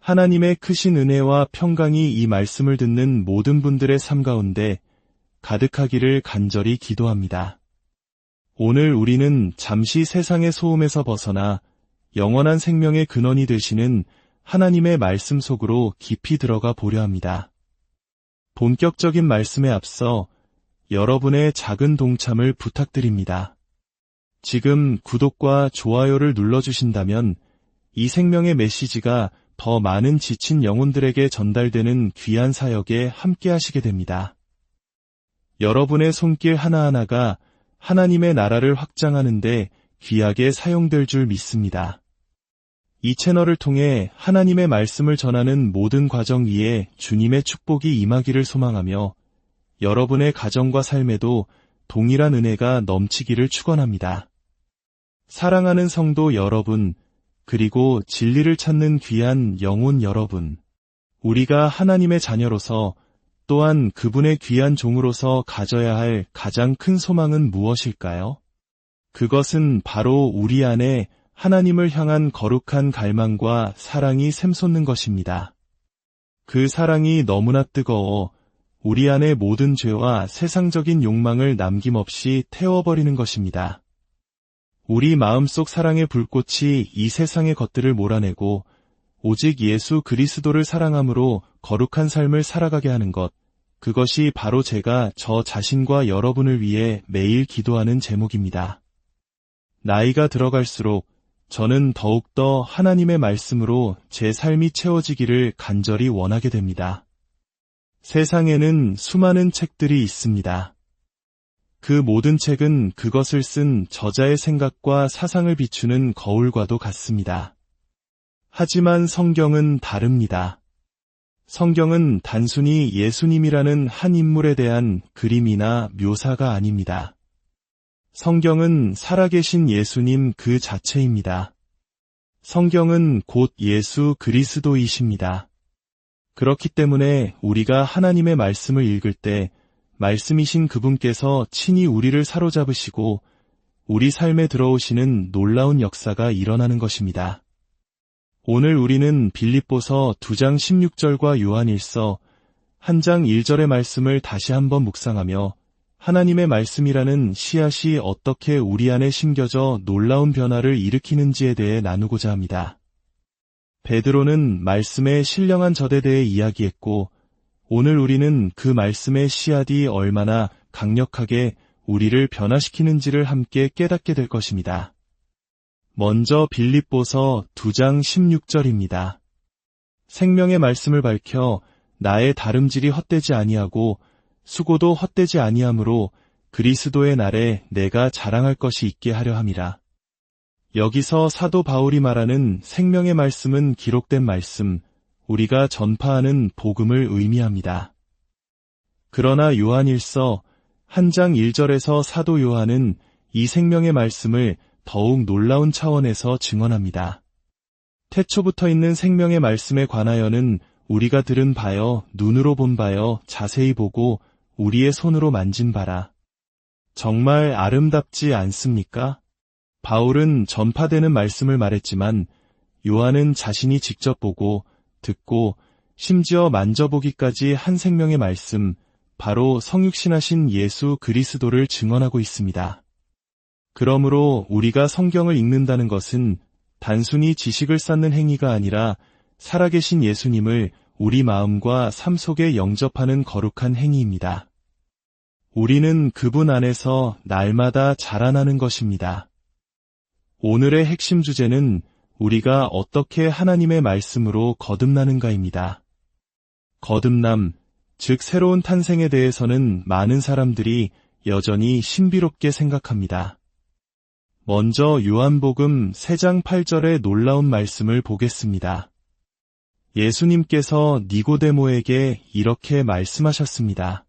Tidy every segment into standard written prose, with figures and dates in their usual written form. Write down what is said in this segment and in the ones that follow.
하나님의 크신 은혜와 평강이 이 말씀을 듣는 모든 분들의 삶 가운데 가득하기를 간절히 기도합니다. 오늘 우리는 잠시 세상의 소음에서 벗어나 영원한 생명의 근원이 되시는 하나님의 말씀 속으로 깊이 들어가 보려 합니다. 본격적인 말씀에 앞서 여러분의 작은 동참을 부탁드립니다. 지금 구독과 좋아요를 눌러주신다면 이 생명의 메시지가 더 많은 지친 영혼들에게 전달되는 귀한 사역에 함께 하시게 됩니다. 여러분의 손길 하나하나가 하나님의 나라를 확장하는 데 귀하게 사용될 줄 믿습니다. 이 채널을 통해 하나님의 말씀을 전하는 모든 과정 위에 주님의 축복이 임하기를 소망하며 여러분의 가정과 삶에도 동일한 은혜가 넘치기를 축원합니다. 사랑하는 성도 여러분, 그리고 진리를 찾는 귀한 영혼 여러분, 우리가 하나님의 자녀로서 또한 그분의 귀한 종으로서 가져야 할 가장 큰 소망은 무엇일까요? 그것은 바로 우리 안에 하나님을 향한 거룩한 갈망과 사랑이 샘솟는 것입니다. 그 사랑이 너무나 뜨거워 우리 안의 모든 죄와 세상적인 욕망을 남김없이 태워버리는 것입니다. 우리 마음속 사랑의 불꽃이 이 세상의 것들을 몰아내고 오직 예수 그리스도를 사랑함으로 거룩한 삶을 살아가게 하는 것, 그것이 바로 제가 저 자신과 여러분을 위해 매일 기도하는 제목입니다. 나이가 들어갈수록 저는 더욱더 하나님의 말씀으로 제 삶이 채워지기를 간절히 원하게 됩니다. 세상에는 수많은 책들이 있습니다. 그 모든 책은 그것을 쓴 저자의 생각과 사상을 비추는 거울과도 같습니다. 하지만 성경은 다릅니다. 성경은 단순히 예수님이라는 한 인물에 대한 그림이나 묘사가 아닙니다. 성경은 살아계신 예수님 그 자체입니다. 성경은 곧 예수 그리스도이십니다. 그렇기 때문에 우리가 하나님의 말씀을 읽을 때 말씀이신 그분께서 친히 우리를 사로잡으시고 우리 삶에 들어오시는 놀라운 역사가 일어나는 것입니다. 오늘 우리는 빌립보서 2장 16절과 요한일서 1장 1절의 말씀을 다시 한번 묵상하며 하나님의 말씀이라는 씨앗이 어떻게 우리 안에 심겨져 놀라운 변화를 일으키는지에 대해 나누고자 합니다. 베드로는 말씀의 신령한 젖에 대해 이야기했고 오늘 우리는 그 말씀의 씨앗이 얼마나 강력하게 우리를 변화시키는지를 함께 깨닫게 될 것입니다. 먼저 빌립보서 2장 16절입니다. 생명의 말씀을 밝혀 나의 다름질이 헛되지 아니하고 수고도 헛되지 아니하므로 그리스도의 날에 내가 자랑할 것이 있게 하려 함이라. 여기서 사도 바울이 말하는 생명의 말씀은 기록된 말씀, 우리가 전파하는 복음을 의미합니다. 그러나 요한일서 1장 1절에서 사도 요한은 이 생명의 말씀을 더욱 놀라운 차원에서 증언합니다. 태초부터 있는 생명의 말씀에 관하여는 우리가 들은 바여 눈으로 본 바여 자세히 보고 우리의 손으로 만진 바라. 정말 아름답지 않습니까? 바울은 전파되는 말씀을 말했지만 요한은 자신이 직접 보고 듣고 심지어 만져보기까지 한 생명의 말씀, 바로 성육신하신 예수 그리스도를 증언하고 있습니다. 그러므로 우리가 성경을 읽는다는 것은 단순히 지식을 쌓는 행위가 아니라 살아계신 예수님을 우리 마음과 삶 속에 영접하는 거룩한 행위입니다. 우리는 그분 안에서 날마다 자라나는 것입니다. 오늘의 핵심 주제는 우리가 어떻게 하나님의 말씀으로 거듭나는가입니다. 거듭남, 즉 새로운 탄생에 대해서는 많은 사람들이 여전히 신비롭게 생각합니다. 먼저 요한복음 3장 8절의 놀라운 말씀을 보겠습니다. 예수님께서 니고데모에게 이렇게 말씀하셨습니다.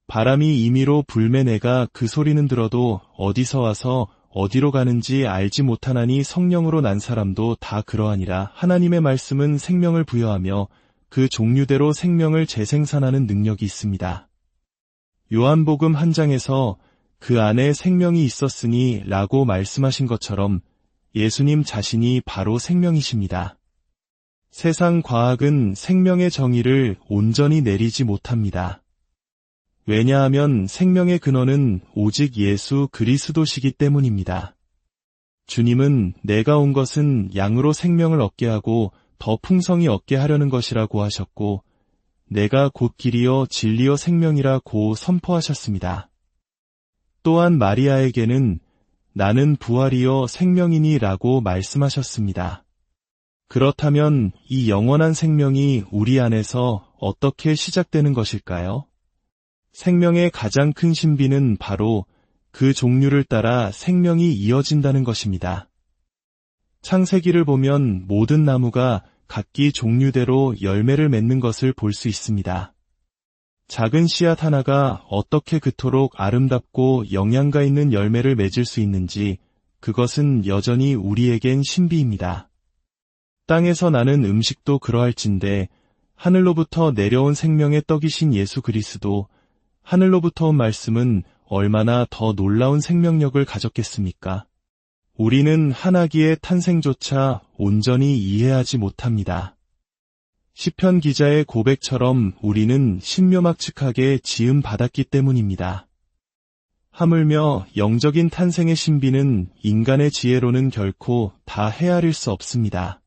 바람이 임의로 불매 내가 그 소리는 들어도 어디서 와서 어디로 가는지 알지 못하나니 성령으로 난 사람도 다 그러하니라. 하나님의 말씀은 생명을 부여하며 그 종류대로 생명을 재생산하는 능력이 있습니다. 요한복음 1장에서 그 안에 생명이 있었으니 라고 말씀하신 것처럼 예수님 자신이 바로 생명이십니다. 세상 과학은 생명의 정의를 온전히 내리지 못합니다. 왜냐하면 생명의 근원은 오직 예수 그리스도시기 때문입니다. 주님은 내가 온 것은 양으로 생명을 얻게 하고 더 풍성히 얻게 하려는 것이라고 하셨고, 내가 곧 길이요 진리요 생명이라고 선포하셨습니다. 또한 마리아에게는 나는 부활이요 생명이니 라고 말씀하셨습니다. 그렇다면 이 영원한 생명이 우리 안에서 어떻게 시작되는 것일까요? 생명의 가장 큰 신비는 바로 그 종류를 따라 생명이 이어진다는 것입니다. 창세기를 보면 모든 나무가 각기 종류대로 열매를 맺는 것을 볼 수 있습니다. 작은 씨앗 하나가 어떻게 그토록 아름답고 영양가 있는 열매를 맺을 수 있는지 그것은 여전히 우리에겐 신비입니다. 땅에서 나는 음식도 그러할진대 하늘로부터 내려온 생명의 떡이신 예수 그리스도, 하늘로부터 온 말씀은 얼마나 더 놀라운 생명력을 가졌겠습니까? 우리는 한 아기의 탄생조차 온전히 이해하지 못합니다. 시편 기자의 고백처럼 우리는 신묘막측하게 지음받았기 때문입니다. 하물며 영적인 탄생의 신비는 인간의 지혜로는 결코 다 헤아릴 수 없습니다.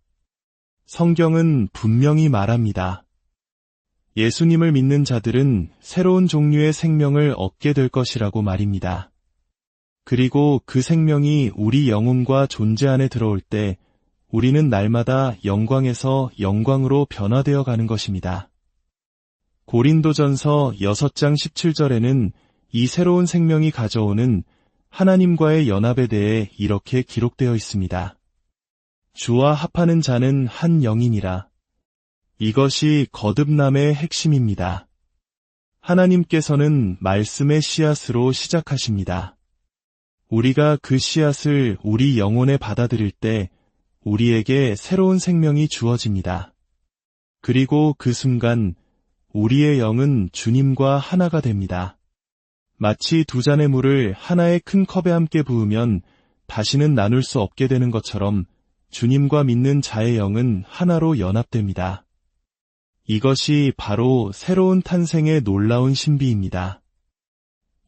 성경은 분명히 말합니다. 예수님을 믿는 자들은 새로운 종류의 생명을 얻게 될 것이라고 말입니다. 그리고 그 생명이 우리 영혼과 존재 안에 들어올 때 우리는 날마다 영광에서 영광으로 변화되어 가는 것입니다. 고린도전서 6장 17절에는 이 새로운 생명이 가져오는 하나님과의 연합에 대해 이렇게 기록되어 있습니다. 주와 합하는 자는 한 영이니라. 이것이 거듭남의 핵심입니다. 하나님께서는 말씀의 씨앗으로 시작하십니다. 우리가 그 씨앗을 우리 영혼에 받아들일 때 우리에게 새로운 생명이 주어집니다. 그리고 그 순간 우리의 영은 주님과 하나가 됩니다. 마치 두 잔의 물을 하나의 큰 컵에 함께 부으면 다시는 나눌 수 없게 되는 것처럼 주님과 믿는 자의 영은 하나로 연합됩니다. 이것이 바로 새로운 탄생의 놀라운 신비입니다.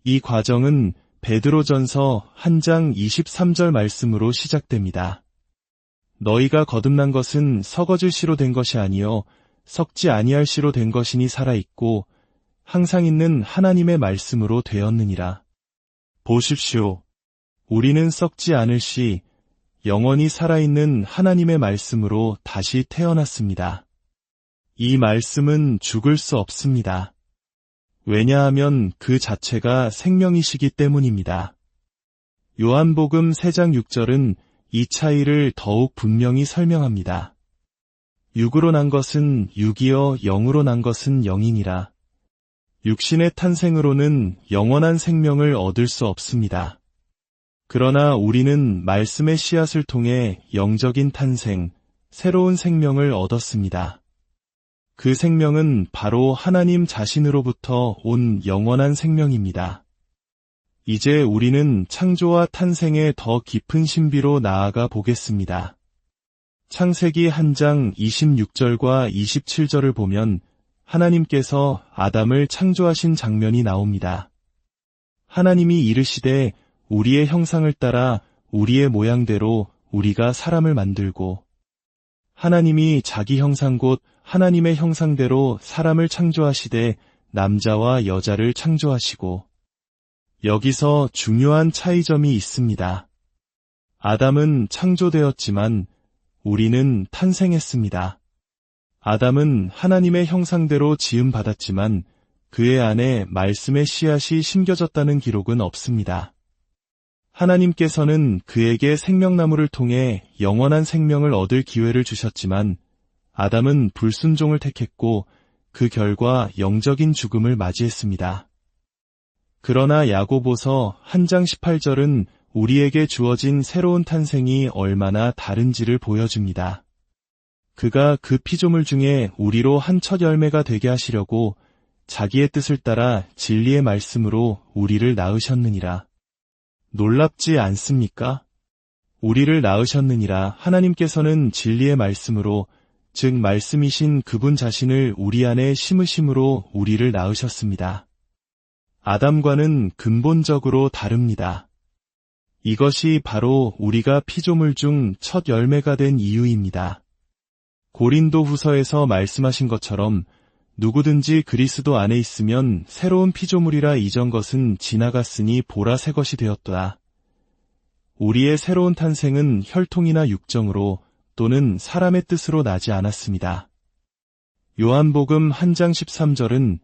이 과정은 베드로전서 1장 23절 말씀으로 시작됩니다. 너희가 거듭난 것은 썩어질 씨로 된 것이 아니요 썩지 아니할 씨로 된 것이니 살아있고 항상 있는 하나님의 말씀으로 되었느니라. 보십시오. 우리는 썩지 않을 씨, 영원히 살아있는 하나님의 말씀으로 다시 태어났습니다. 이 말씀은 죽을 수 없습니다. 왜냐하면 그 자체가 생명이시기 때문입니다. 요한복음 3장 6절은 이 차이를 더욱 분명히 설명합니다. 육으로 난 것은 육이요 영으로 난 것은 영이니라. 육신의 탄생으로는 영원한 생명을 얻을 수 없습니다. 그러나 우리는 말씀의 씨앗을 통해 영적인 탄생, 새로운 생명을 얻었습니다. 그 생명은 바로 하나님 자신으로부터 온 영원한 생명입니다. 이제 우리는 창조와 탄생의 더 깊은 신비로 나아가 보겠습니다. 창세기 1장 26절과 27절을 보면 하나님께서 아담을 창조하신 장면이 나옵니다. 하나님이 이르시되 우리의 형상을 따라 우리의 모양대로 우리가 사람을 만들고, 하나님이 자기 형상 곧 하나님의 형상대로 사람을 창조하시되 남자와 여자를 창조하시고. 여기서 중요한 차이점이 있습니다. 아담은 창조되었지만 우리는 탄생했습니다. 아담은 하나님의 형상대로 지음받았지만 그의 안에 말씀의 씨앗이 심겨졌다는 기록은 없습니다. 하나님께서는 그에게 생명나무를 통해 영원한 생명을 얻을 기회를 주셨지만 아담은 불순종을 택했고 그 결과 영적인 죽음을 맞이했습니다. 그러나 야고보서 1장 18절은 우리에게 주어진 새로운 탄생이 얼마나 다른지를 보여줍니다. 그가 그 피조물 중에 우리로 한 첫 열매가 되게 하시려고 자기의 뜻을 따라 진리의 말씀으로 우리를 낳으셨느니라. 놀랍지 않습니까? 우리를 낳으셨느니라. 하나님께서는 진리의 말씀으로 즉 말씀이신 그분 자신을 우리 안에 심으심으로 우리를 낳으셨습니다. 아담과는 근본적으로 다릅니다. 이것이 바로 우리가 피조물 중 첫 열매가 된 이유입니다. 고린도 후서에서 말씀하신 것처럼 누구든지 그리스도 안에 있으면 새로운 피조물이라 이전 것은 지나갔으니 보라 새 것이 되었도다. 우리의 새로운 탄생은 혈통이나 육정으로 또는 사람의 뜻으로 나지 않았습니다. 요한복음 1장 13절은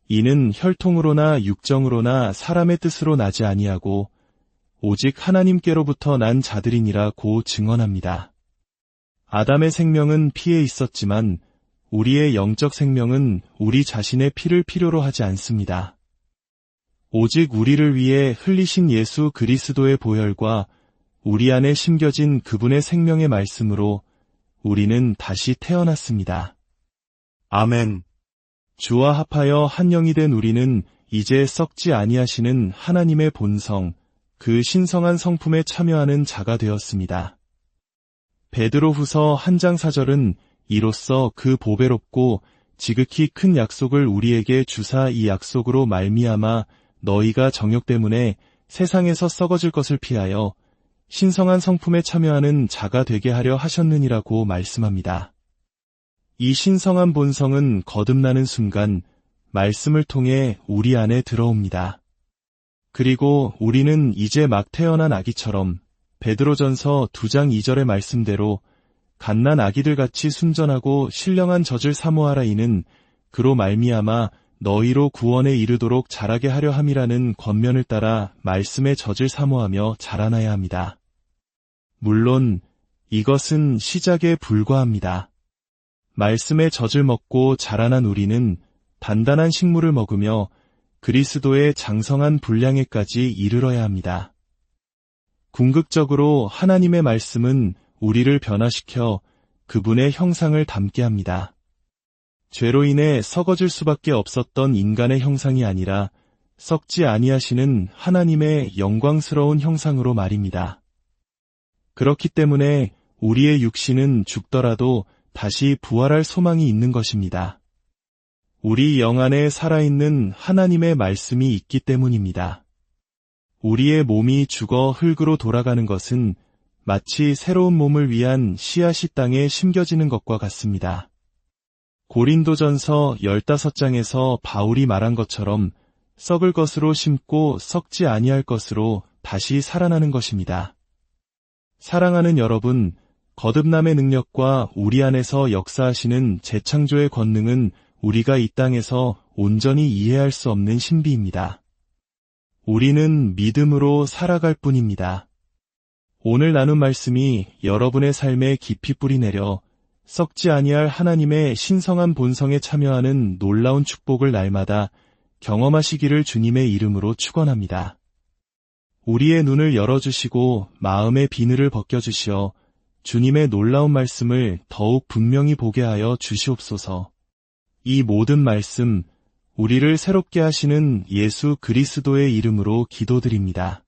이는 혈통으로나 육정으로나 사람의 뜻으로 나지 아니하고 오직 하나님께로부터 난 자들이니라고 증언합니다. 아담의 생명은 피에 있었지만 우리의 영적 생명은 우리 자신의 피를 필요로 하지 않습니다. 오직 우리를 위해 흘리신 예수 그리스도의 보혈과 우리 안에 심겨진 그분의 생명의 말씀으로 우리는 다시 태어났습니다. 아멘. 주와 합하여 한 영이 된 우리는 이제 썩지 아니하시는 하나님의 본성, 그 신성한 성품에 참여하는 자가 되었습니다. 베드로후서 1장 4절은 이로써 그 보배롭고 지극히 큰 약속을 우리에게 주사 이 약속으로 말미암아 너희가 정욕 때문에 세상에서 썩어질 것을 피하여 신성한 성품에 참여하는 자가 되게 하려 하셨느니라고 말씀합니다. 이 신성한 본성은 거듭나는 순간 말씀을 통해 우리 안에 들어옵니다. 그리고 우리는 이제 막 태어난 아기처럼 베드로전서 2장 2절의 말씀대로 갓난 아기들같이 순전하고 신령한 젖을 사모하라 이는 그로 말미암아 너희로 구원에 이르도록 자라게 하려 함이라는 권면을 따라 말씀의 젖을 사모하며 자라나야 합니다. 물론 이것은 시작에 불과합니다. 말씀의 젖을 먹고 자라난 우리는 단단한 식물을 먹으며 그리스도의 장성한 분량에까지 이르러야 합니다. 궁극적으로 하나님의 말씀은 우리를 변화시켜 그분의 형상을 담게 합니다. 죄로 인해 썩어질 수밖에 없었던 인간의 형상이 아니라 썩지 아니하시는 하나님의 영광스러운 형상으로 말입니다. 그렇기 때문에 우리의 육신은 죽더라도 다시 부활할 소망이 있는 것입니다. 우리 영 안에 살아있는 하나님의 말씀이 있기 때문입니다. 우리의 몸이 죽어 흙으로 돌아가는 것은 마치 새로운 몸을 위한 씨앗이 땅에 심겨지는 것과 같습니다. 고린도전서 15장에서 바울이 말한 것처럼 썩을 것으로 심고 썩지 아니할 것으로 다시 살아나는 것입니다. 사랑하는 여러분, 거듭남의 능력과 우리 안에서 역사하시는 재창조의 권능은 우리가 이 땅에서 온전히 이해할 수 없는 신비입니다. 우리는 믿음으로 살아갈 뿐입니다. 오늘 나눈 말씀이 여러분의 삶에 깊이 뿌리내려 썩지 아니할 하나님의 신성한 본성에 참여하는 놀라운 축복을 날마다 경험하시기를 주님의 이름으로 축원합니다. 우리의 눈을 열어주시고 마음의 비늘을 벗겨주시어 주님의 놀라운 말씀을 더욱 분명히 보게 하여 주시옵소서. 이 모든 말씀, 우리를 새롭게 하시는 예수 그리스도의 이름으로 기도드립니다.